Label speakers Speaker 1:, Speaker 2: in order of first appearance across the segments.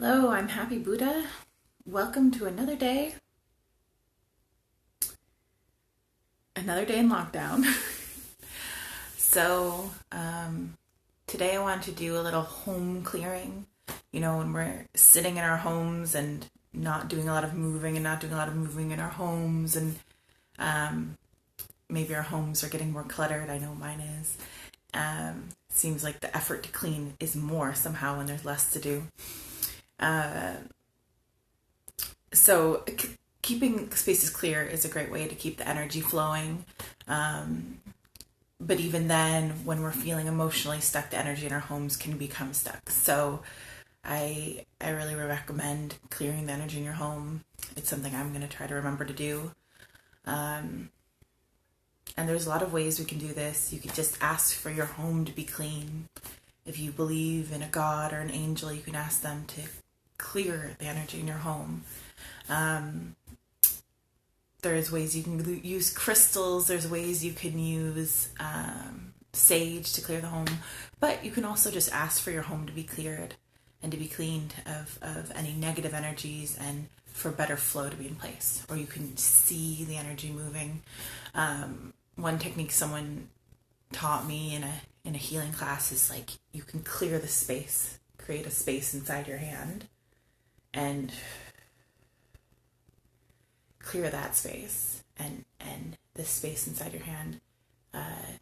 Speaker 1: Hello, I'm Happy Buddha. Welcome to another day in lockdown. so, today I want to do a little home clearing. You know, when we're sitting in our homes and not doing a lot of moving and not doing a lot of moving in our homes, and maybe our homes are getting more cluttered. I know mine is. Seems like the effort to clean is more somehow when there's less to do. So keeping spaces clear is a great way to keep the energy flowing. But even then, when we're feeling emotionally stuck, the energy in our homes can become stuck. So I really recommend clearing the energy in your home. It's something I'm going to try to remember to do. And there's a lot of ways we can do this. You could just ask for your home to be clean. If you believe in a God or an angel, you can ask them to clear the energy in your home. There's ways you can use crystals. There's ways you can use sage to clear the home. But you can also just ask for your home to be cleared and to be cleaned of any negative energies and for better flow to be in place. Or you can see the energy moving. One technique someone taught me in a healing class is like you can clear the space, create a space inside your hand, and clear that space and the space inside your hand.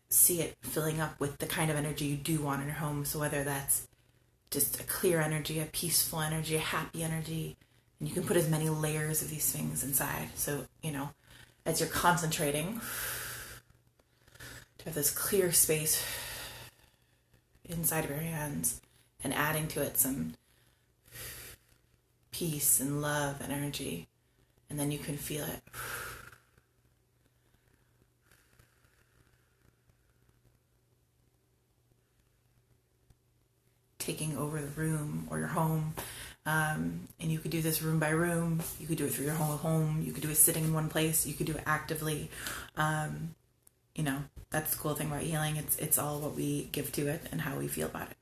Speaker 1: See it filling up with the kind of energy you do want in your home. So whether that's just a clear energy, a peaceful energy, a happy energy, and you can put as many layers of these things inside. So, you know, as you're concentrating to have this clear space inside of your hands and adding to it some peace and love and energy, and then you can feel it taking over the room or your home. And you could do this room by room. You could do it through your whole home. You could do it sitting in one place. You could do it actively. You know, that's the cool thing about healing. It's all what we give to it and how we feel about it.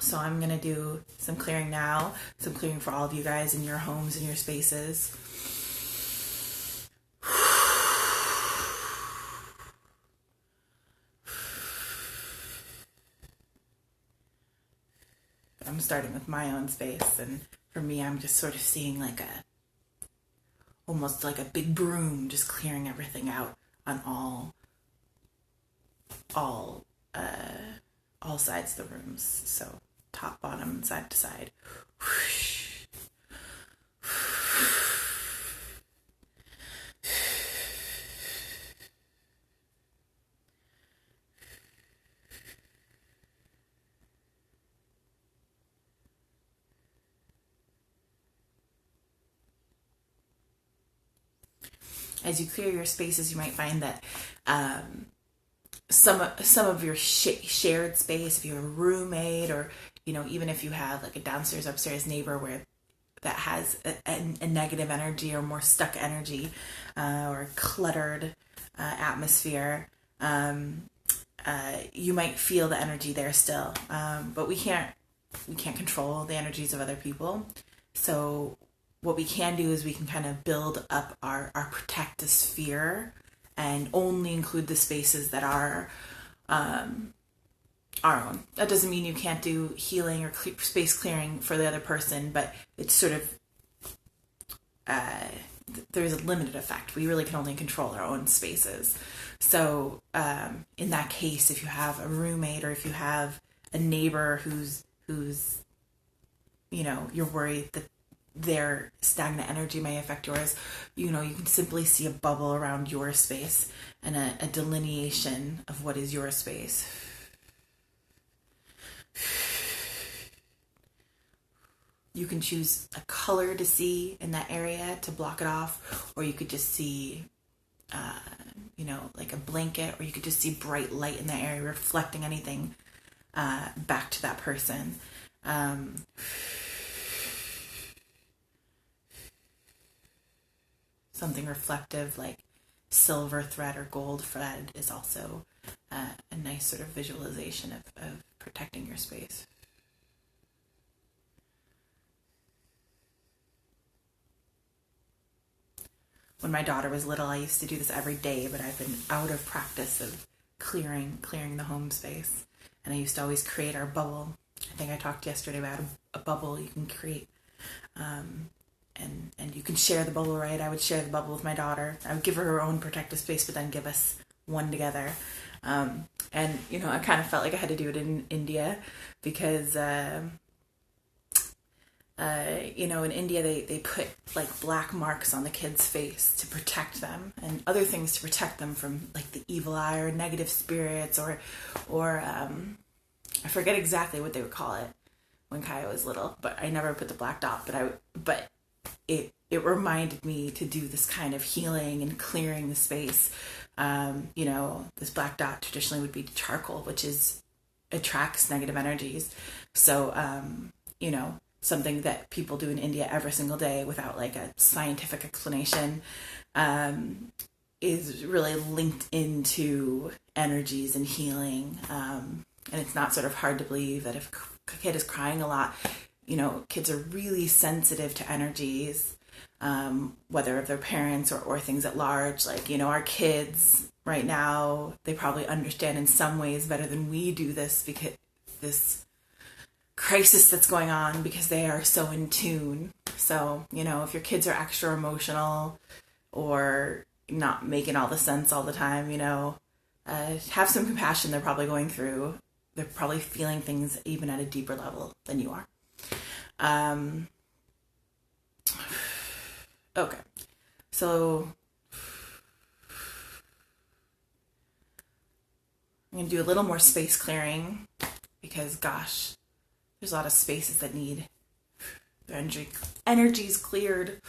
Speaker 1: So I'm going to do some clearing now, some clearing for all of you guys in your homes and your spaces. I'm starting with my own space, and for me, I'm just sort of seeing almost like a big broom, just clearing everything out on all sides of the rooms. So top, bottom, side to side. As you clear your spaces, you might find that some of your shared space, if you have a roommate, or you know, even if you have like a downstairs upstairs neighbor where that has a negative energy or more stuck energy, or a cluttered atmosphere, you might feel the energy there still, but we can't control the energies of other people. So what we can do is we can kind of build up our protective sphere and only include the spaces that are our own. That doesn't mean you can't do healing or space clearing for the other person, but it's sort of there's a limited effect. We really can only control our own spaces. So in that case, if you have a roommate or if you have a neighbor who's you know, you're worried that their stagnant energy may affect yours, you know, you can simply see a bubble around your space and a delineation of what is your space. You can choose a color to see in that area to block it off, or you could just see, you know, like a blanket, or you could just see bright light in that area reflecting anything back to that person. Something reflective like silver thread or gold thread is also a nice sort of visualization of protecting your space. when my daughter was little, I used to do this every day, but I've been out of practice of clearing the home space. And I used to always create our bubble. I think I talked yesterday about a bubble you can create. And you can share the bubble, right? I would share the bubble with my daughter. I would give her her own protective space, but then give us one together. And, you know, I kind of felt like I had to do it in India because, you know, in India, they put like black marks on the kid's face to protect them and other things to protect them from like the evil eye or negative spirits or I forget exactly what they would call it when Kaya was little, but I never put the black dot, but it reminded me to do this kind of healing and clearing the space. You know, this black dot traditionally would be charcoal, which attracts negative energies. So, you know, something that people do in India every single day without like a scientific explanation, is really linked into energies and healing. And it's not sort of hard to believe that if a kid is crying a lot, you know, kids are really sensitive to energies, whether of their parents or things at large. Like, you know, our kids right now, they probably understand in some ways better than we do this crisis that's going on because they are so in tune. So, you know, if your kids are extra emotional or not making all the sense all the time, you know, have some compassion. They're probably feeling things even at a deeper level than you are. Okay. So I'm going to do a little more space clearing because, gosh, there's a lot of spaces that need their energies cleared.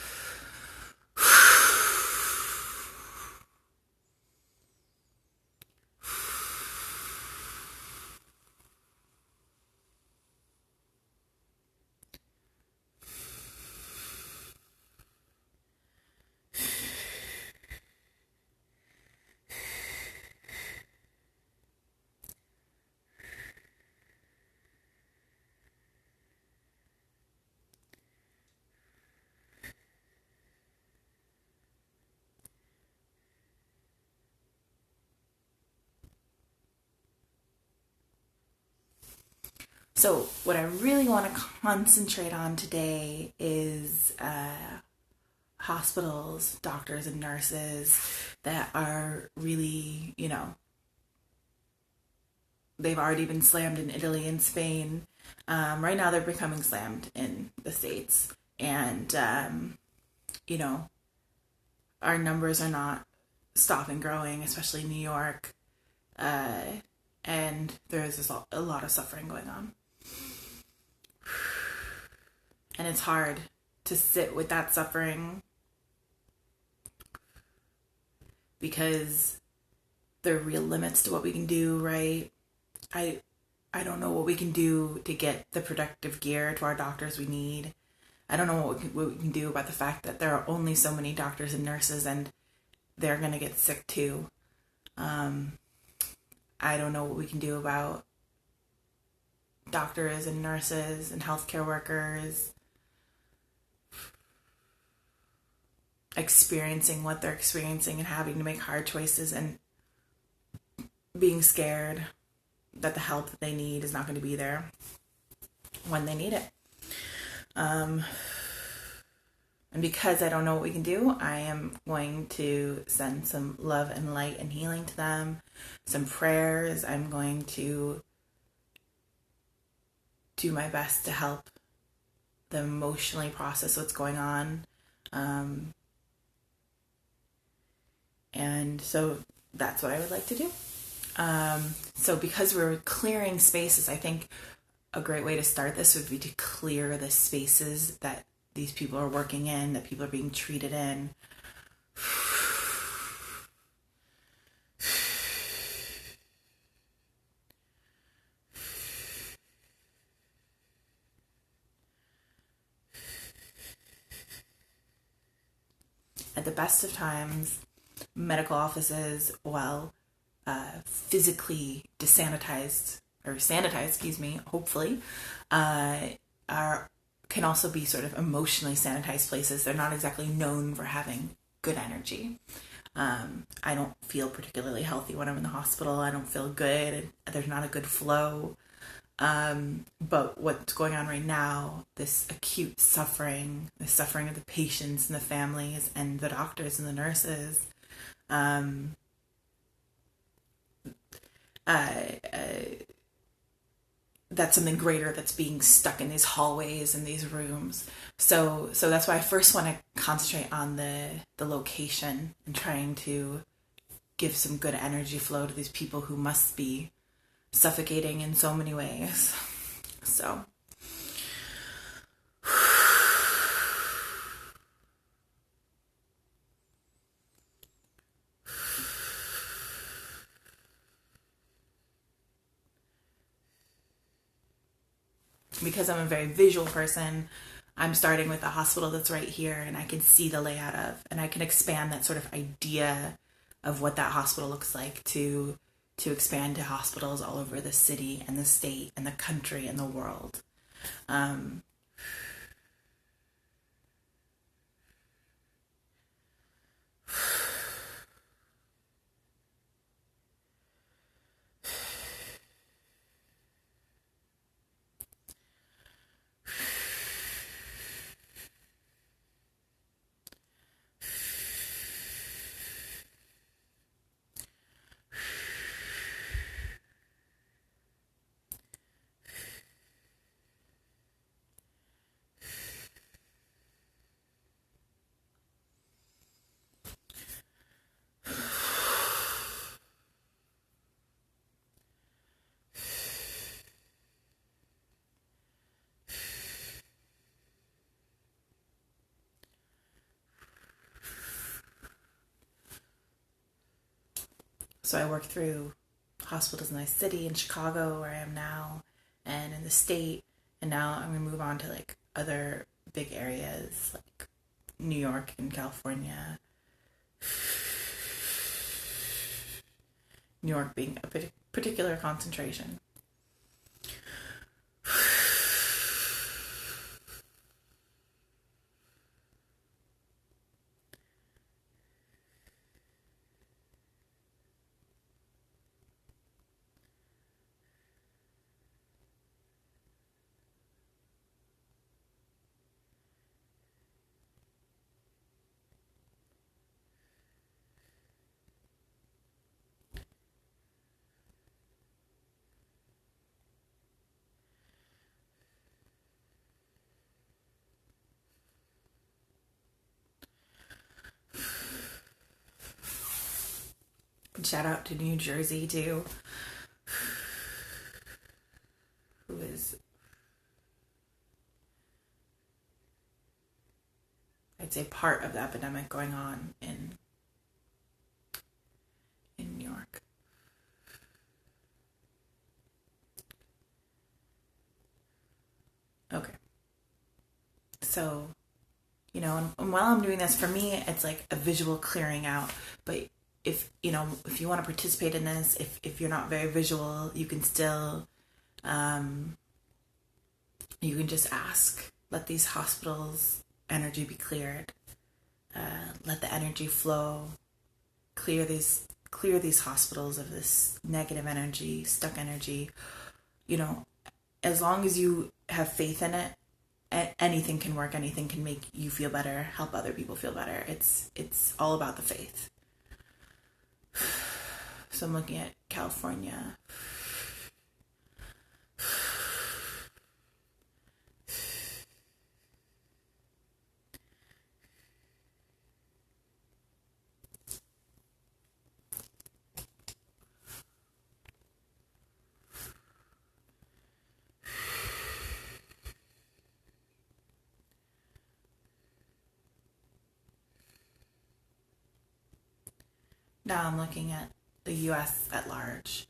Speaker 1: So what I really want to concentrate on today is hospitals, doctors, and nurses that are really, you know, they've already been slammed in Italy and Spain. Right now they're becoming slammed in the States. And, you know, our numbers are not stopping growing, especially in New York. And there's a lot of suffering going on. And it's hard to sit with that suffering because there are real limits to what we can do, right? I don't know what we can do to get the protective gear to our doctors we need. I don't know what we can do about the fact that there are only so many doctors and nurses and they're going to get sick too. I don't know what we can do about doctors and nurses and healthcare workers experiencing what they're experiencing and having to make hard choices and being scared that the help that they need is not going to be there when they need it. And because I don't know what we can do, I am going to send some love and light and healing to them, some prayers. I'm going to do my best to help them emotionally process what's going on. And so that's what I would like to do. So because we're clearing spaces, I think a great way to start this would be to clear the spaces that these people are working in, that people are being treated in. At the best of times, medical offices, while physically sanitized, hopefully, can also be sort of emotionally sanitized places. They're not exactly known for having good energy. I don't feel particularly healthy when I'm in the hospital. I don't feel good. There's not a good flow. But what's going on right now, this acute suffering, the suffering of the patients and the families and the doctors and the nurses, that's something greater that's being stuck in these hallways and these rooms. So that's why I first want to concentrate on the location and trying to give some good energy flow to these people who must be suffocating in so many ways. So because I'm a very visual person, I'm starting with the hospital that's right here, and I can see the layout of, and I can expand that sort of idea of what that hospital looks like to expand to hospitals all over the city and the state and the country and the world. So I work through hospitals in my city, in Chicago, where I am now, and in the state. And now I'm going to move on to like other big areas like New York and California. New York being a particular concentration. Shout out to New Jersey too, who is, I'd say, part of the epidemic going on in New York. Okay. So, and while I'm doing this, for me, it's like a visual clearing out. But if you want to participate in this, if you're not very visual, you can still, you can just ask. Let these hospitals' energy be cleared. Let the energy flow. Clear these hospitals of this negative energy, stuck energy. As long as you have faith in it, anything can work. Anything can make you feel better, help other people feel better. It's all about the faith. So I'm looking at California. Now I'm looking at the U.S. at large.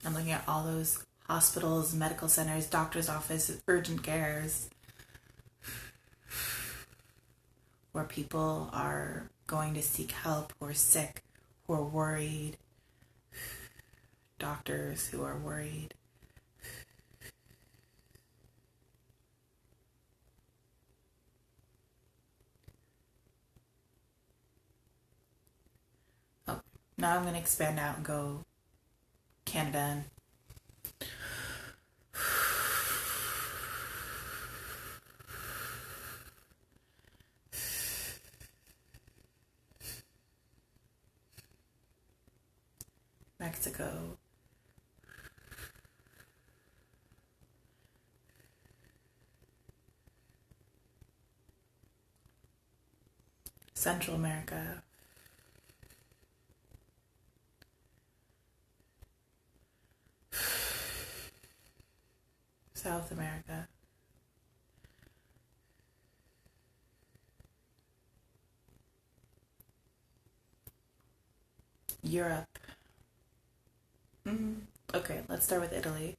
Speaker 1: I'm looking at all those hospitals, medical centers, doctor's offices, urgent cares, where people are going to seek help, who are sick, who are worried, doctors who are worried. Oh, now I'm going to expand out and go Canada and Mexico, Central America, South America, Europe. Okay, let's start with Italy.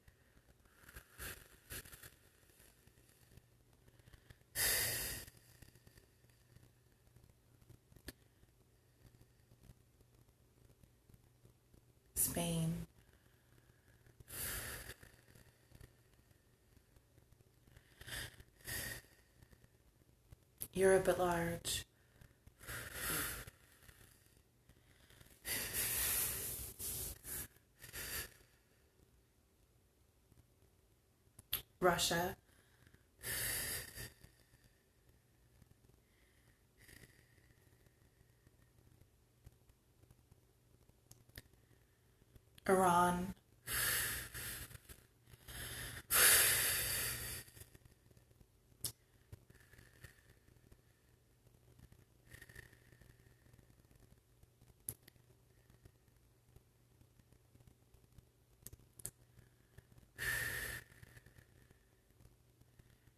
Speaker 1: Spain. Europe at large. Russia. Iran.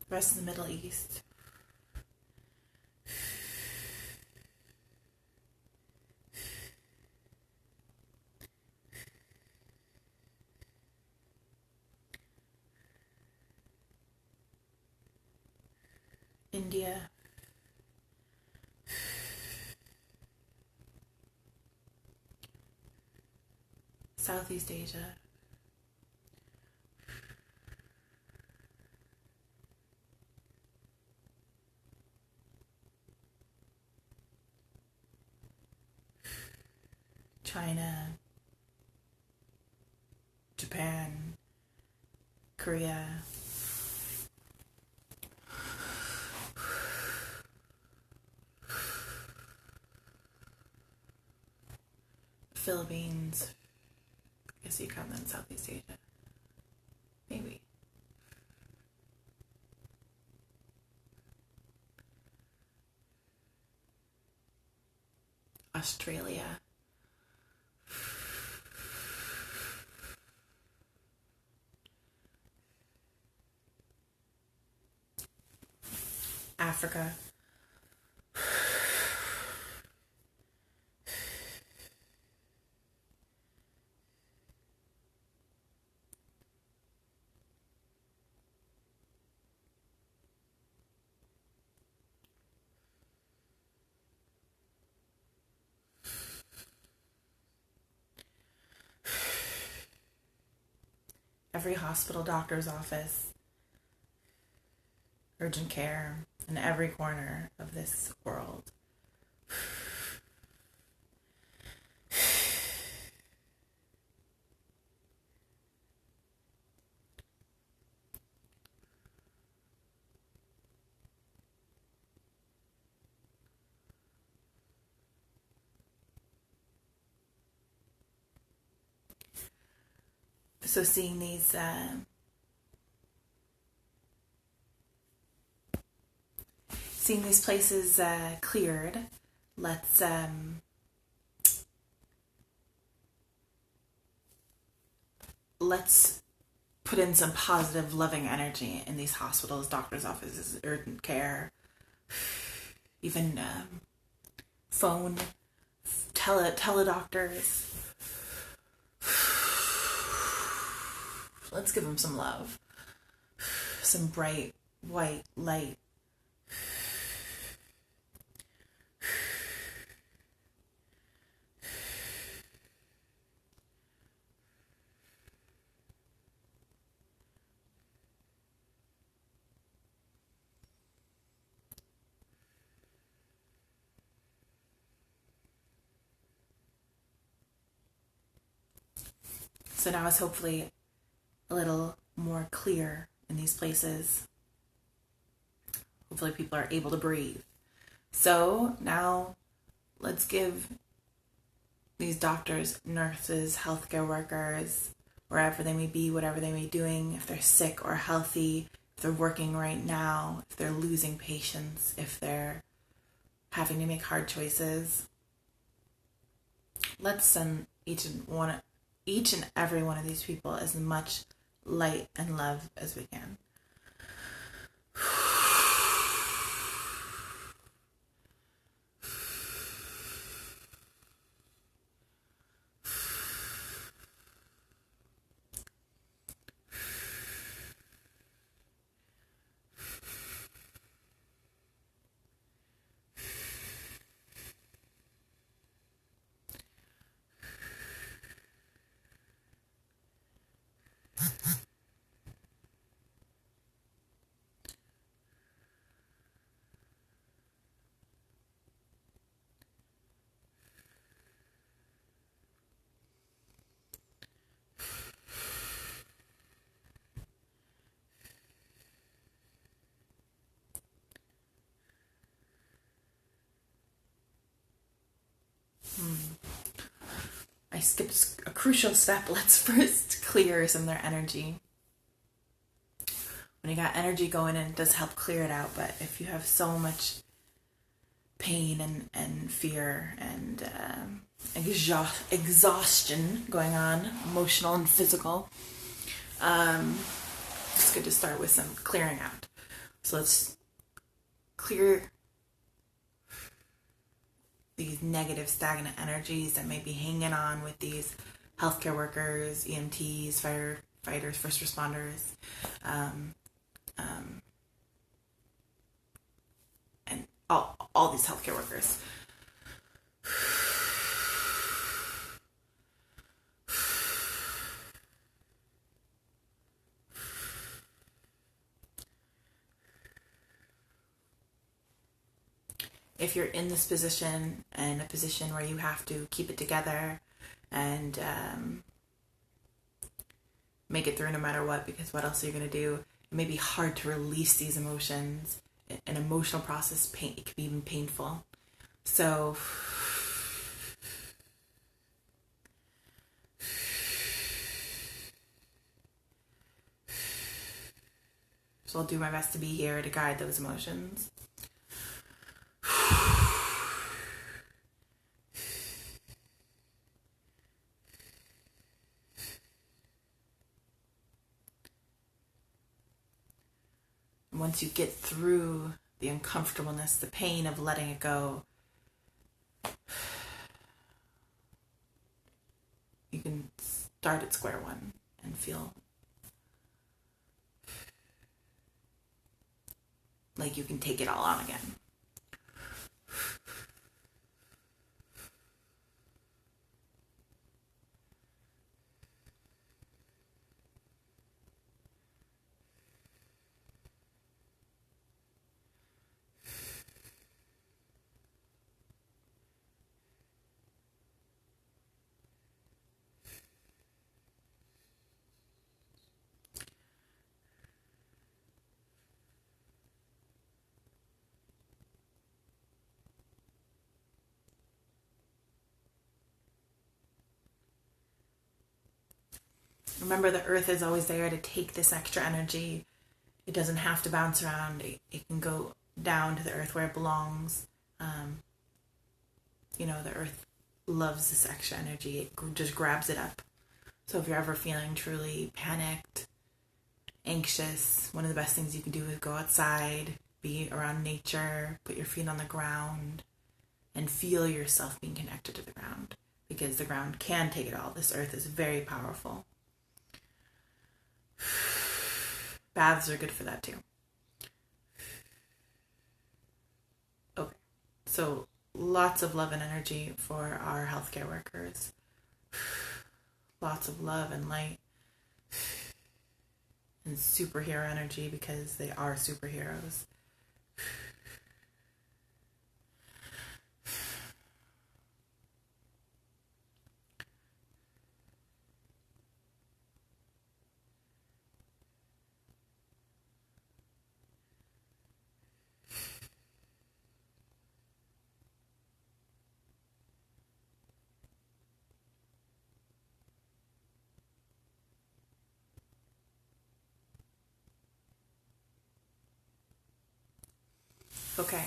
Speaker 1: The rest of the Middle East. India. Southeast Asia. China. Japan. Korea. Philippines. I guess you count that in Southeast Asia. Maybe. Australia. Africa. Every hospital, doctor's office, urgent care, in every corner of this world. So seeing these places cleared, let's put in some positive, loving energy in these hospitals, doctors' offices, urgent care, even phone, teledoctors. Let's give them some love, some bright white light. So now it's hopefully a little more clear in these places. Hopefully people are able to breathe. So now let's give these doctors, nurses, healthcare workers, wherever they may be, whatever they may be doing, if they're sick or healthy, if they're working right now, if they're losing patients, if they're having to make hard choices, let's send each and every one of these people as much light and love as we can. I skipped a crucial step. Let's first clear some of their energy. When you got energy going in, it does help clear it out. But if you have so much pain and fear and exhaustion going on, emotional and physical, it's good to start with some clearing out. So let's clear these negative stagnant energies that may be hanging on with these healthcare workers, EMTs, firefighters, first responders, and all these healthcare workers. If you're in this position and a position where you have to keep it together and make it through no matter what, because what else are you going to do? It may be hard to release these emotions. An emotional process, it can be even painful. So I'll do my best to be here to guide those emotions. Once you get through the uncomfortableness, the pain of letting it go, you can start at square one and feel like you can take it all on again. Remember, the earth is always there to take this extra energy. It doesn't have to bounce around. It can go down to the earth where it belongs. The earth loves this extra energy. It just grabs it up. So if you're ever feeling truly panicked, anxious, one of the best things you can do is go outside, be around nature, put your feet on the ground, and feel yourself being connected to the ground. Because the ground can take it all. This earth is very powerful. Baths are good for that too. Okay, so lots of love and energy for our healthcare workers. Lots of love and light. And superhero energy, because they are superheroes. Okay.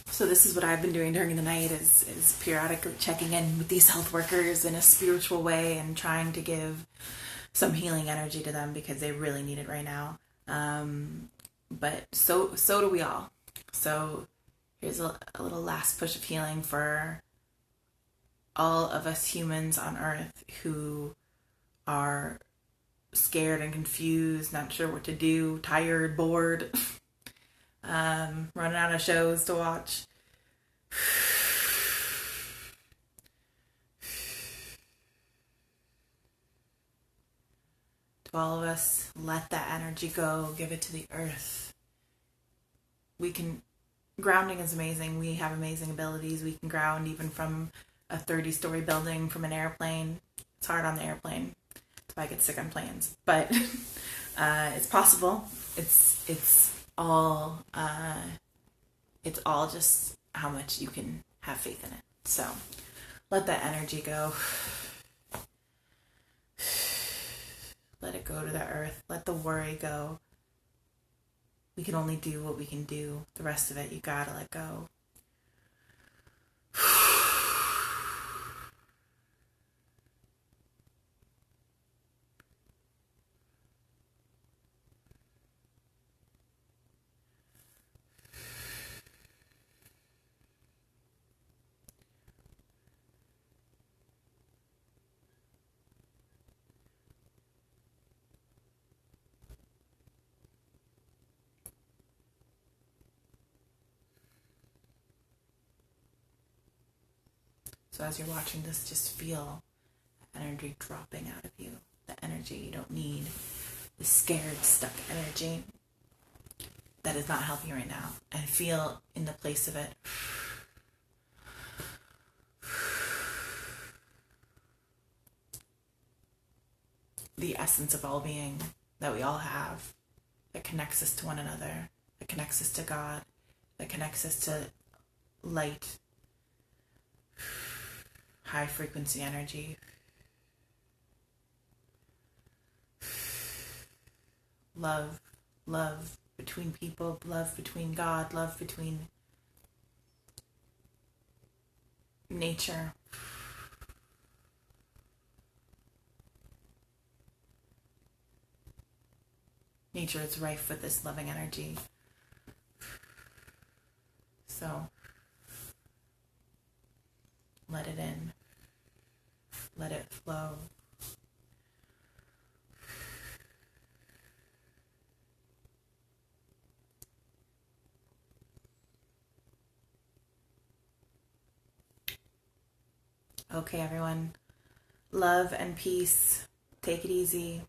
Speaker 1: So this is what I've been doing during the night is periodically checking in with these health workers in a spiritual way and trying to give some healing energy to them because they really need it right now. But so do we all. So here's a little last push of healing for all of us humans on Earth who are scared and confused, not sure what to do, tired, bored, running out of shows to watch. To all of us, let that energy go, give it to the earth. We can, grounding is amazing. We have amazing abilities. We can ground even from a 30-story building, from an airplane. It's hard on the airplane. That's why I get sick on planes. But it's possible. It's all just how much you can have faith in it. So let that energy go. Let it go to the earth. Let the worry go. We can only do what we can do. The rest of it, you gotta let go. So as you're watching this, just feel energy dropping out of you. The energy you don't need. The scared, stuck energy that is not helping you right now. And feel in the place of it. The essence of all being that we all have, that connects us to one another, that connects us to God, that connects us to light, high frequency energy. Love between people, love between God, love between nature. Nature is rife with this loving energy. So let it in. Let it flow. Okay, everyone. Love and peace. Take it easy.